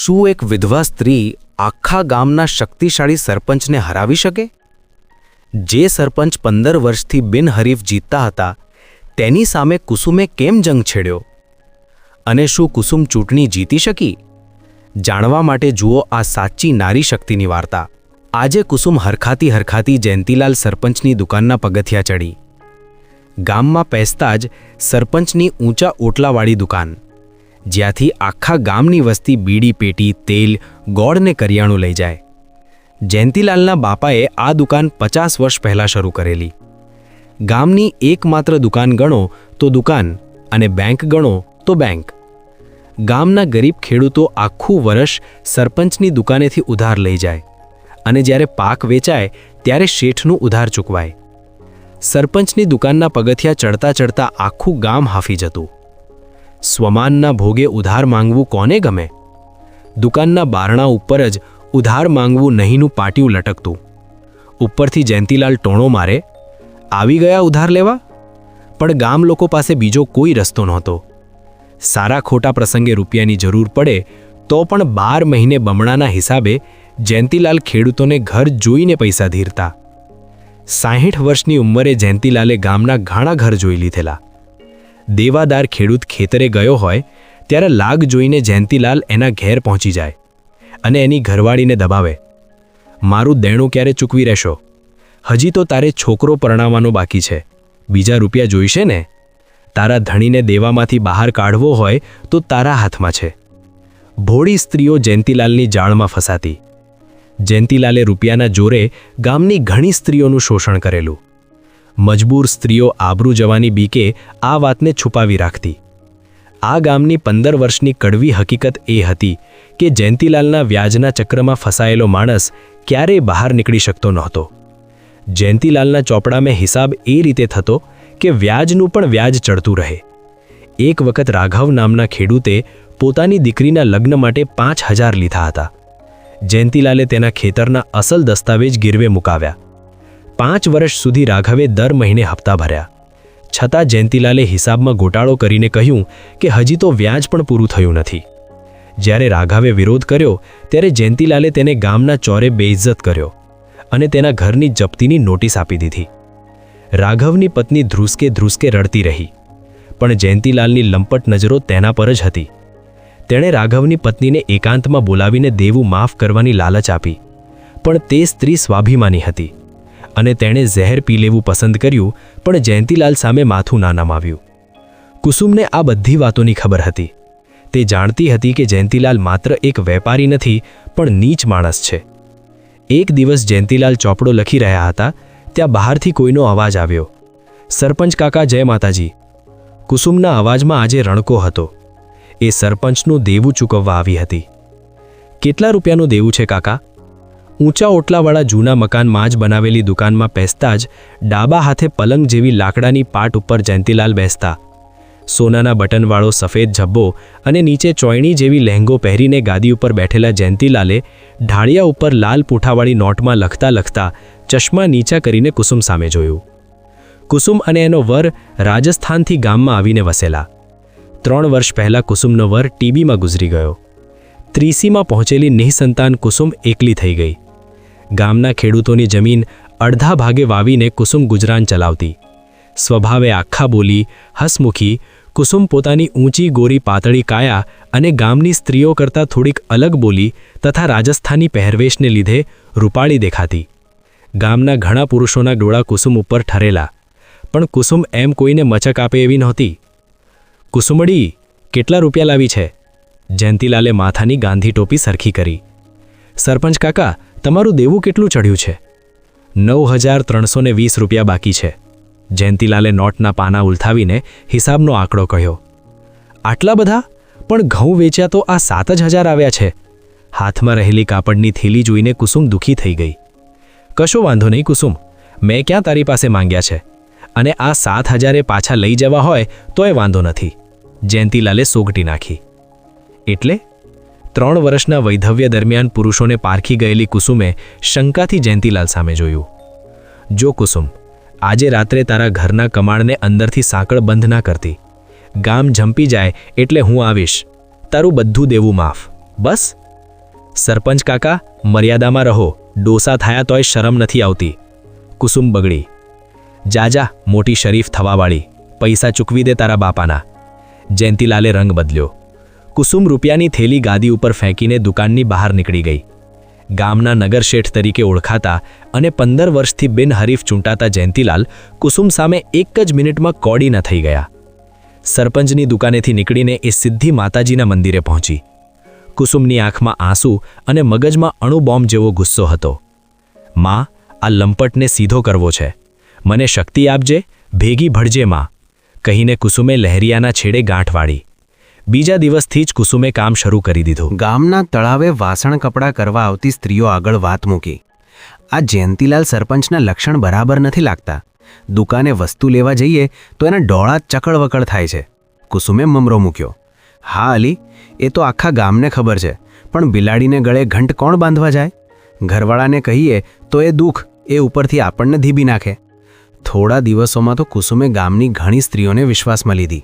શું એક વિધવા સ્ત્રી આખા ગામના શક્તિશાળી સરપંચને હરાવી શકે? જે સરપંચ 15 વર્ષથી બિનહરીફ જીતતા હતા તેની સામે કુસુમે કેમ જંગ છેડ્યો? અને શું કુસુમ ચૂંટણી જીતી શકી? જાણવા માટે જુઓ આ સાચી નારી શક્તિની વાર્તા। આજે કુસુમ હરખાતી જયંતીલાલ સરપંચની દુકાનના પગથિયા ચડી। ગામમાં પહેસતા જ સરપંચની ઊંચા ઓટલાવાળી દુકાન, જ્યાંથી આખા ગામની વસ્તી બીડી પેટી, તેલ, ગોળ ને કરિયાણું લઈ જાય। જયંતીલાલના બાપાએ આ દુકાન 50 વર્ષ પહેલાં શરૂ કરેલી। ગામની એકમાત્ર દુકાન ગણો તો દુકાન અને બેંક ગણો તો બેંક। ગામના ગરીબ ખેડૂતો આખું વર્ષ સરપંચની દુકાનેથી ઉધાર લઈ જાય અને જ્યારે પાક વેચાય ત્યારે શેઠનું ઉધાર ચૂકવાય। સરપંચની દુકાનના પગથિયા ચડતા આખું ગામ હાફી જતું। સ્વમાનના ભોગે ઉધાર માંગવું કોને ગમે? દુકાનના બારણા ઉપર જ ઉધાર માંગવું નહીંનું પાટિયું લટકતું। ઉપરથી જયંતીલાલ ટોણો મારે, આવી ગયા ઉધાર લેવા? પણ ગામ લોકો પાસે બીજો કોઈ રસ્તો નહોતો। સારા ખોટા પ્રસંગે રૂપિયાની જરૂર પડે તો પણ 12 મહિને બમણાના હિસાબે જયંતીલાલ ખેડૂતોને ઘર જોઈને પૈસા ધીરતા। 60 વર્ષની ઉંમરે જયંતીલાલે ગામના ઘણા ઘર જોઈ લીધેલા। દેવાદાર ખેડૂત ખેતરે ગયો હોય ત્યારે લાગ જોઈને જયંતીલાલ એના ઘેર પહોંચી જાય અને એની ઘરવાળીને દબાવે, મારું દેણું ક્યારે ચૂકવી રહેશો? હજી તો તારે છોકરો પરણાવવાનો બાકી છે, બીજા રૂપિયા જોઈશે ને? તારા ધણીને દેવામાંથી બહાર કાઢવો હોય તો તારા હાથમાં છે। ભોળી સ્ત્રીઓ જયંતીલાલની જાળમાં ફસાતી। જયંતીલાલે રૂપિયાના જોરે ગામની ઘણી સ્ત્રીઓનું શોષણ કરેલું। મજબૂર સ્ત્રીઓ આબરૂ જવાની બીકે આ વાતને છુપાવી રાખતી। આ ગામની 15 વર્ષની કડવી હકીકત એ હતી કે જયંતીલાલના વ્યાજના ચક્રમાં ફસાયેલો માણસ ક્યારેય બહાર નીકળી શકતો નહોતો। જયંતીલાલના ચોપડામાં હિસાબ એ રીતે થતો કે વ્યાજનું પણ વ્યાજ ચડતું રહે। એક વખત રાઘવ નામના ખેડૂતે પોતાની દીકરીના લગ્ન માટે 5000 લીધા હતા। જયંતીલાલે તેના ખેતરના અસલ દસ્તાવેજ ગીરવે મુકાવ્યા। 5 વર્ષ સુધી રાઘવે દર મહિને હપ્તા ભર્યા, છતાં જયંતીલાલે હિસાબમાં ગોટાળો કરીને કહ્યું કે હજી તો વ્યાજ પણ પૂરું થયું નથી। જ્યારે રાઘવે વિરોધ કર્યો ત્યારે જયંતીલાલે તેને ગામના ચોરે બેઇજ્જત કર્યો અને તેના ઘરની જપ્તીની નોટિસ આપી દીધી। રાઘવની પત્ની ધ્રુસકે રડતી રહી, પણ જયંતીલાલની લંપટ નજરો તેના પર જ હતી। તેણે રાઘવની પત્નીને એકાંતમાં બોલાવીને દેવું માફ કરવાની લાલચ આપી, પણ તે સ્ત્રી સ્વાભિમાની હતી અને તેણે ઝેર પી લેવું પસંદ કર્યું, પણ જયંતીલાલ સામે માથું ના નમાવ્યું। કુસુમને આ બધી વાતોની ખબર હતી। તે જાણતી હતી કે જયંતીલાલ માત્ર એક વેપારી નથી પણ નીચ માણસ છે। એક દિવસ જયંતીલાલ ચોપડો લખી રહ્યા હતા ત્યાં બહારથી કોઈનો અવાજ આવ્યો, સરપંચ કાકા જય માતાજી। કુસુમના અવાજમાં આજે રણકો હતો। એ સરપંચનું દેવું ચૂકવવા આવી હતી। કેટલા રૂપિયાનું દેવું છે કાકા? ઊંચા ઓટલાવાળા જૂના મકાનમાં જ બનાવેલી દુકાનમાં બેસતા જ ડાબા હાથે પલંગ જેવી લાકડાની પાટ ઉપર જયંતીલાલ બેસતા। સોનાના બટનવાળો સફેદ ઝબ્બો અને નીચે ચોયણી જેવી લહેંગો પહેરીને ગાદી ઉપર બેઠેલા જયંતીલાલે ઢાળિયા ઉપર લાલ પૂંઠાવાળી નોટમાં લખતા ચશ્મા નીચા કરીને કુસુમ સામે જોયું। કુસુમ અને એનો વર રાજસ્થાનથી ગામમાં આવીને વસેલા। 3 વર્ષ પહેલાં કુસુમનો વર ટીબીમાં ગુજરી ગયો। 30માં પહોંચેલી નિઃસંતાન કુસુમ એકલી થઈ ગઈ। ગામના ખેડૂતોની જમીન અડધા ભાગે વાવીને કુસુમ ગુજરાન ચલાવતી। સ્વભાવે આખા બોલી, હસમુખી, કુસુમ પોતાની ઊંચી ગોરી પાતળી કાયા અને ગામની સ્ત્રીઓ કરતાં થોડીક અલગ બોલી તથા રાજસ્થાની પહેરવેશને લીધે રૂપાળી દેખાતી। ગામના ઘણા પુરુષોના ડોળા કુસુમ ઉપર ઠરેલા, પણ કુસુમ એમ કોઈને મચક આપે એવી નહોતી। કુસુમડી, કેટલા રૂપિયા લાવી છે? જયંતીલાલે માથાની ગાંધી ટોપી સરખી કરી। સરપંચ કાકા, તમારું દેવું કેટલું ચડ્યું છે? 9320 રૂપિયા બાકી છે। જયંતીલાલે નોટના પાના ઉલથાવીને હિસાબનો આંકડો કહ્યો। આટલા બધા? પણ ઘઉં વેચ્યા તો આ 7000 આવ્યા છે। હાથમાં રહેલી કાપડની થેલી જોઈને કુસુમ દુઃખી થઈ ગઈ। કશો વાંધો નહીં કુસુમ, મેં ક્યાં તારી પાસે માંગ્યા છે, અને આ 7000 પાછા લઈ જવા હોય તોય વાંધો નથી। જયંતીલાલે સોગટી નાખી। એટલે 3 વર્ષના વૈધવ્ય દરમિયાન પુરુષોને પારખી ગયેલી કુસુમે શંકાથી જયંતીલાલ સામે જોયું। જો કુસુમ, આજે રાત્રે તારા ઘરના કમાણને અંદરથી સાંકળ બંધ ના કરતી। ગામ ઝંપી જાય એટલે હું આવીશ, તારું બધું દેવું માફ, બસ। સરપંચ કાકા, મર્યાદામાં રહો. ડોસા થયા તોય શરમ નથી આવતી. કુસુમ બગડી. જા મોટી શરીફ થવાવાળી, પૈસા ચૂકવી દે તારા બાપાના. જયંતીલાલે રંગ બદલ્યો. કુસુમ રૂપિયાની થેલી ગાદી ઉપર ફેંકીને દુકાનની બહાર નીકળી ગઈ. ગામના નગરશેઠ તરીકે ઓળખાતા અને 15 વર્ષથી બિનહરીફ ચૂંટાતા જયંતીલાલ કુસુમ સામે એક જ મિનિટમાં કોડી ન થઈ ગયા. સરપંચની દુકાનેથી નીકળીને એ સીધી માતાજીના મંદિરે પહોંચી. કુસુમની આંખમાં આંસુ અને મગજમાં અણુબોમ્બ જેવો ગુસ્સો હતો. માં, આ લંપટને સીધો કરવો છે. મને શક્તિ આપજે, ભેગી ભળજે માં, કહીને કુસુમે લહેરિયાના છેડે ગાંઠ વાળી. બીજા દિવસથી જ કુસુમે કામ શરૂ કરી દીધું. ગામના તળાવે વાસણ કપડાં કરવા આવતી સ્ત્રીઓ આગળ વાત મૂકી. આ જયંતીલાલ સરપંચના લક્ષણ બરાબર નથી લાગતા. દુકાને વસ્તુ લેવા જઈએ તો એના ડોળા ચકળવકળ થાય છે. કુસુમે મમરો મૂક્યો. હા અલી, એ તો આખા ગામને ખબર છે, પણ બિલાડીને ગળે ઘંટ કોણ બાંધવા જાય? ઘરવાળાને કહીએ તો એ દુઃખ એ ઉપરથી આપણને ધીબી નાખે. થોડા દિવસોમાં તો કુસુમે ગામની ઘણી સ્ત્રીઓને વિશ્વાસમાં લીધી.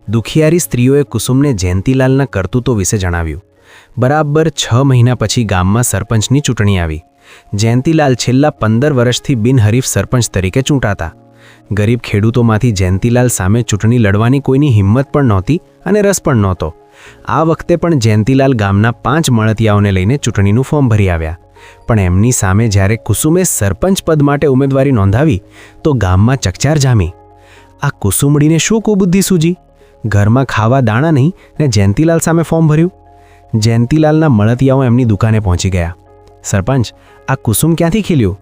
દુખિયારી સ્ત્રીઓએ કુસુમને જયંતીલાલના કરતૂતો વિશે જણાવ્યું. બરાબર 6 મહિના પછી ગામમાં સરપંચની ચૂંટણી આવી. જયંતીલાલ છેલ્લા 15 વર્ષથી બિનહરીફ સરપંચ તરીકે ચૂંટાતા. ગરીબ ખેડૂતોમાંથી જયંતીલાલ સામે ચૂંટણી લડવાની કોઈની હિંમત પણ નહોતી અને રસ પણ નહોતો. આ વખતે પણ જયંતીલાલ ગામના 5 મળતિયાઓને લઈને ચૂંટણીનું ફોર્મ ભરી આવ્યા. પણ એમની સામે જ્યારે કુસુમે સરપંચ પદ માટે ઉમેદવારી નોંધાવી તો ગામમાં ચકચાર જામી. આ કુસુમડીને શું કુબુદ્ધિ સૂજી? ઘરમાં ખાવા દાણા નહીં ને જયંતીલાલ સામે ફોર્મ ભર્યું. જયંતીલાલના મળતિયાઓ એમની દુકાને પહોંચી ગયા. સરપંચ, આ કુસુમ ક્યાંથી ખીલ્યું?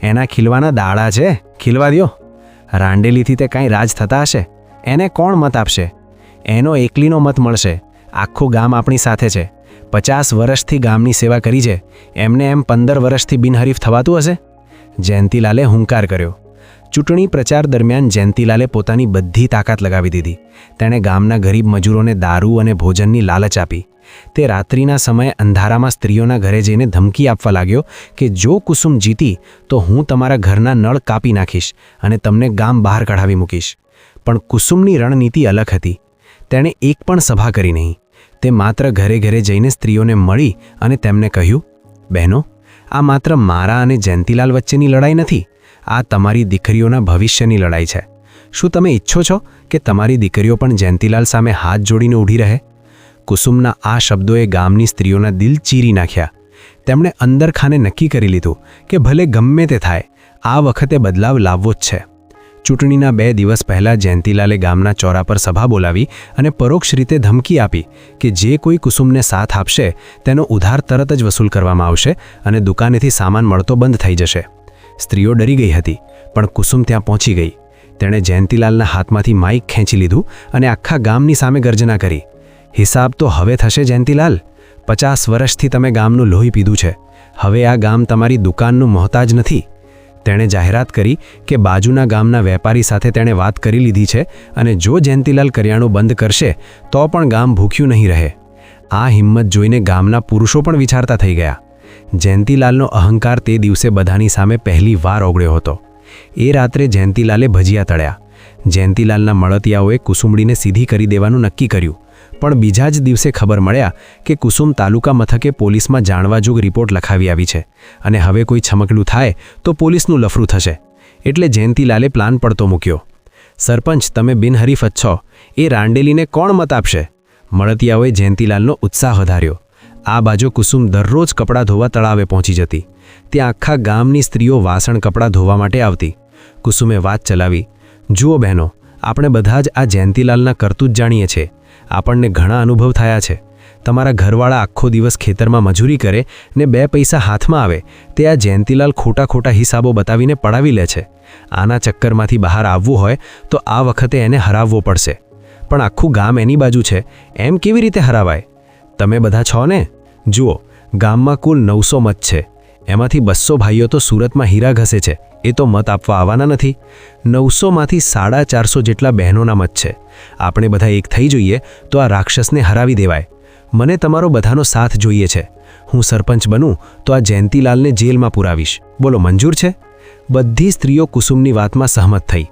એના ખીલવાના દાડા છે, ખીલવા દ્યો. રાંડેલીથી તે કાંઈ રાજ થતા હશે. એને કોણ મત આપશે? એનો એકલીનો મત મળશે. આખું ગામ આપણી સાથે છે. 50 વર્ષથી ગામની સેવા કરી છે. એમને એમ 15 વર્ષથી બિનહરીફ થવાતું હશે? જયંતીલાલે હુંકાર કર્યો. ચૂંટણી પ્રચાર દરમિયાન જયંતીલાલે પોતાની બધી તાકાત લગાવી દીધી. તેણે ગામના ગરીબ મજૂરોને દારૂ અને ભોજનની લાલચ આપી. તે રાત્રિના સમયે અંધારામાં સ્ત્રીઓના ઘરે જઈને ધમકી આપવા લાગ્યો કે જો કુસુમ જીતી તો હું તમારા ઘરના નળ કાપી નાખીશ અને તમને ગામ બહાર કઢાવી મૂકીશ. પણ કુસુમની રણનીતિ અલગ હતી. તેણે એક પણ સભા કરી નહીં. તે માત્ર ઘરે ઘરે જઈને સ્ત્રીઓને મળી અને તેમને કહ્યું, બહેનો, આ માત્ર મારા અને જયંતીલાલ વચ્ચેની લડાઈ નથી. આ તમારી દીકરીઓના ભવિષ્યની લડાઈ છે. શું તમે ઈચ્છો છો કે તમારી દીકરીઓ પણ જયંતીલાલ સામે હાથ જોડીને ઊભી રહે? કુસુમના આ શબ્દોએ ગામની સ્ત્રીઓના દિલ ચીરી નાખ્યા. તેમણે અંદરખાને નક્કી કરી લીધું કે ભલે ગમે તે થાય, આ વખતે બદલાવ લાવવો જ છે. ચૂંટણીના 2 દિવસ પહેલાં જયંતીલાલે ગામના ચોરા પર સભા બોલાવી અને પરોક્ષ રીતે ધમકી આપી કે જે કોઈ કુસુમને સાથ આપશે તેનો ઉધાર તરત જ વસૂલ કરવામાં આવશે અને દુકાનેથી સામાન મળતો બંધ થઈ જશે. સ્ત્રીઓ ડરી ગઈ હતી, પણ કુસુમ ત્યાં પહોંચી ગઈ. તેણે જયંતીલાલના હાથમાંથી માઇક ખેંચી લીધું અને આખા ગામની સામે ગર્જના કરી. હિસાબ તો હવે થશે જયંતીલાલ. 50 વર્ષથી તમે ગામનું લોહી પીધું છે. હવે આ ગામ તમારી દુકાનનું મોહતાજ નથી. તેણે જાહેરાત કરી કે બાજુના ગામના વેપારી સાથે તેણે વાત કરી લીધી છે અને જો જયંતીલાલ કરિયાણું બંધ કરશે તો પણ ગામ ભૂખ્યું નહીં રહે. આ હિંમત જોઈને ગામના પુરુષો પણ વિચારતા થઈ ગયા. જયંતીલાલનો અહંકાર તે દિવસે બધાની સામે પહેલી વાર ઓગળ્યો હતો. એ રાત્રે જયંતીલાલે ભજીયા તળ્યા. જયંતીલાલના મળતિયાઓએ કુસુમડીને સીધી કરી દેવાનું નક્કી કર્યું. પણ બીજા જ દિવસે ખબર મળ્યા કે કુસુમ તાલુકા મથકે પોલીસમાં જાણવાજોગ રિપોર્ટ લખાવી આવી છે અને હવે કોઈ છમકલું થાય તો પોલીસનું લફરું થશે. એટલે જયંતીલાલે પ્લાન પડતો મૂક્યો. સરપંચ, તમે બિનહરીફ જ છો. એ રાંડેલીને કોણ મત આપશે? મળતિયાઓએ જયંતીલાલનો ઉત્સાહ વધાર્યો. આ બાજુ કુસુમ દરરોજ કપડાં ધોવા તળાવે પહોંચી જતી. ત્યાં આખા ગામની સ્ત્રીઓ વાસણ કપડાં ધોવા માટે આવતી. કુસુમે વાત ચલાવી, જુઓ બહેનો, આપણે બધા જ આ જયંતીલાલના કરતૂત જાણીએ છીએ. આપણને ઘણા અનુભવ થયા છે. તમારા ઘરવાળા આખો દિવસ ખેતરમાં મજૂરી કરે ને 2 પૈસા હાથમાં આવે તે આ જયંતીલાલ ખોટા હિસાબો બતાવીને પડાવી લે છે. આના ચક્કરમાંથી બહાર આવવું હોય તો આ વખતે એને હરાવવો પડશે. પણ આખું ગામ એની બાજુ છે, એમ કેવી રીતે હરાવાય? તમે બધા છો ને? જુઓ, ગામમાં કુલ 900 મત છે. એમાંથી 200 ભાઈઓ તો સુરતમાં હીરા ઘસે છે. એ તો મત આપવા આવવાના નથી. 900માંથી 450 જેટલા બહેનોના મત છે. આપણે બધા એક થઈ જોઈએ તો આ રાક્ષસને હરાવી દેવાય. મને તમારો બધાનો સાથ જોઈએ છે. હું સરપંચ બનું તો આ જયંતીલાલને જેલમાં પુરાવીશ. બોલો, મંજૂર છે? બધી સ્ત્રીઓ કુસુમની વાતમાં સહમત થઈ.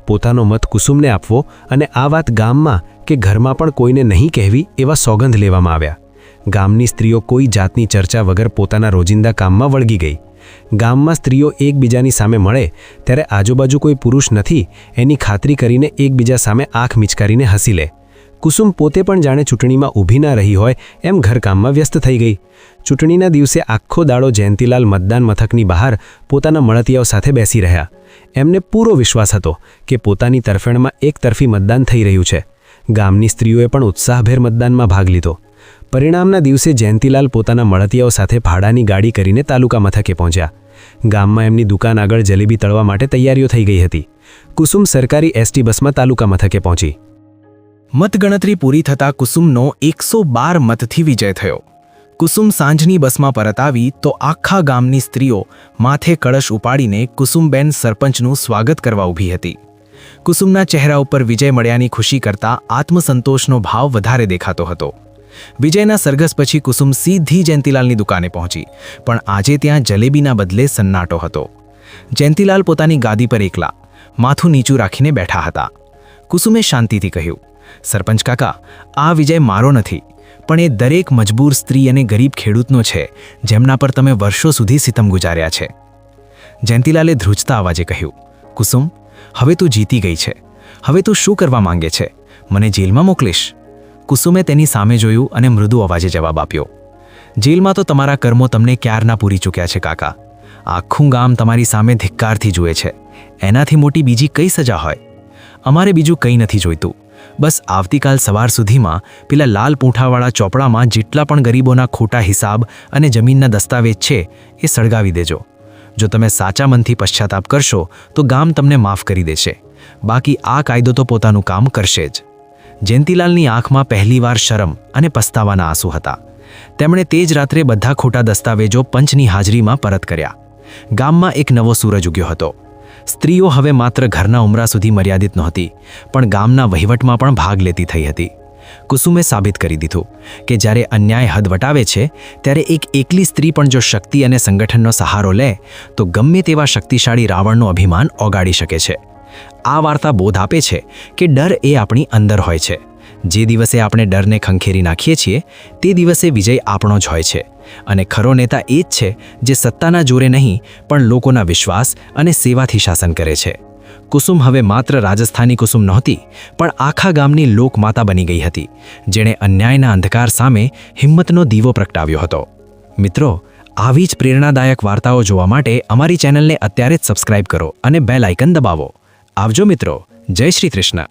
પોતાનો મત કુસુમને આપવો અને આ વાત ગામમાં કે ઘરમાં પણ કોઈને નહીં કહેવી એવા સોગંદ લેવામાં આવ્યા. ગામની સ્ત્રીઓ કોઈ જાતની ચર્ચા વગર પોતાના રોજિંદા કામમાં વળગી ગઈ. ગામમાં સ્ત્રીઓ એકબીજાની સામે મળે ત્યારે આજુબાજુ કોઈ પુરુષ નથી એની ખાતરી કરીને એકબીજા સામે આંખ મિચકારીને હસી લે. કુસુમ પોતે પણ જાણે ચૂંટણીમાં ઊભી ના રહી હોય એમ ઘરકામમાં વ્યસ્ત થઈ ગઈ. ચૂંટણીના દિવસે આખો દાડો જયંતીલાલ મતદાન મથકની બહાર પોતાના મળતિયાઓ સાથે બેસી રહ્યા. એમને પૂરો વિશ્વાસ હતો કે પોતાની તરફેણમાં એકતરફી મતદાન થઈ રહ્યું છે. ગામની સ્ત્રીઓએ પણ ઉત્સાહભેર મતદાનમાં ભાગ લીધો. પરિણામના દિવસે જયંતીલાલ પોતાના મળતિયાઓ સાથે ભાડાની ગાડી કરીને તાલુકા મથકે પહોંચ્યા. ગામમાં એમની દુકાન આગળ જલેબી તળવા માટે તૈયારીઓ થઈ ગઈ હતી. કુસુમ સરકારી એસટી બસમાં તાલુકા મથકે પહોંચી. મતગણતરી પૂરી થતાં કુસુમનો 112 મતથી વિજય થયો. કુસુમ સાંજની બસમાં પરત આવી તો આખા ગામની સ્ત્રીઓ માથે કળશ ઉપાડીને કુસુમબેન સરપંચનું સ્વાગત કરવા ઊભી હતી. કુસુમના ચહેરા ઉપર વિજય મળ્યાની ખુશી કરતાં આત્મસંતોષનો ભાવ વધારે દેખાતો હતો. વિજયના સરઘસ પછી કુસુમ સીધી જયંતીલાલની દુકાને પહોંચી, પણ આજે ત્યાં જલેબીના બદલે સન્નાટો હતો. જયંતીલાલ પોતાની ગાદી પર એકલા, માથું નીચું રાખીને બેઠા હતા. કુસુમે શાંતિથી કહ્યું, સરપંચ કાકા, આ વિજય મારો નથી, પણ એ દરેક મજબૂર સ્ત્રી અને ગરીબ ખેડૂતનો છે જેમના પર તમે વર્ષો સુધી સિતમ ગુજાર્યા છે. જયંતીલાલે ધ્રુજતા અવાજે કહ્યું, કુસુમ, હવે તું જીતી ગઈ છે. હવે તું શું કરવા માંગે છે? મને જેલમાં મોકલીશ? કુસુમે તેની સામે જોયું અને મૃદુ અવાજે જવાબ આપ્યો, જેલમાં તો તમારા કર્મો તમને ક્યારના પૂરી ચૂક્યા છે કાકા. આખું ગામ તમારી સામે ધિક્કારથી જુએ છે. એનાથી મોટી બીજી કઈ સજા હોય? અમારે બીજું કંઈ નથી જોઈતું. બસ આવતીકાલ સવાર સુધીમાં પેલા લાલ પૂંઠાવાળા ચોપડામાં જેટલા પણ ગરીબોના ખોટા હિસાબ અને જમીનના દસ્તાવેજ છે એ સળગાવી દેજો. જો તમે સાચા મનથી પશ્ચાતાપ કરશો તો ગામ તમને માફ કરી દેશે. બાકી આ કાયદો તો પોતાનું કામ કરશે જ. જયંતીલાલની આંખમાં પહેલીવાર શરમ અને પસ્તાવાના આંસુ હતા. તેમણે તે જ રાત્રે બધા ખોટા દસ્તાવેજો પંચની હાજરીમાં પરત કર્યા. ગામમાં એક નવો સૂરજ ઉગ્યો હતો. સ્ત્રીઓ હવે માત્ર ઘરના ઉમરા સુધી મર્યાદિત નહોતી, પણ ગામના વહીવટમાં પણ ભાગ લેતી થઈ હતી. કુસુમે સાબિત કરી દીધું કે જ્યારે અન્યાય હદ વટાવે છે ત્યારે એક એકલી સ્ત્રી પણ જો શક્તિ અને સંગઠનનો સહારો લે તો ગમે તેવા શક્તિશાળી રાવણનું અભિમાન ઓગાળી શકે છે. આ વાર્તા બોધ આપે છે કે ડર એ આપણી અંદર હોય છે. જે દિવસે આપણે ડરને ખંખેરી નાખીએ છીએ તે દિવસે વિજય આપણો જ હોય છે. અને ખરો નેતા એ જ છે જે સત્તાના જોરે નહીં પણ લોકોના વિશ્વાસ અને સેવાથી શાસન કરે છે. કુસુમ હવે માત્ર રાજસ્થાની કુસુમ નહોતી, પણ આખા ગામની લોકમાતા બની ગઈ હતી, જેણે અન્યાયના અંધકાર સામે હિંમતનો દીવો પ્રગટાવ્યો હતો. મિત્રો, આવી જ પ્રેરણાદાયક વાર્તાઓ જોવા માટે અમારી ચેનલને અત્યારે જ સબસ્ક્રાઇબ કરો અને બેલ આઇકન દબાવો. આવજો મિત્રો. જય શ્રી કૃષ્ણ.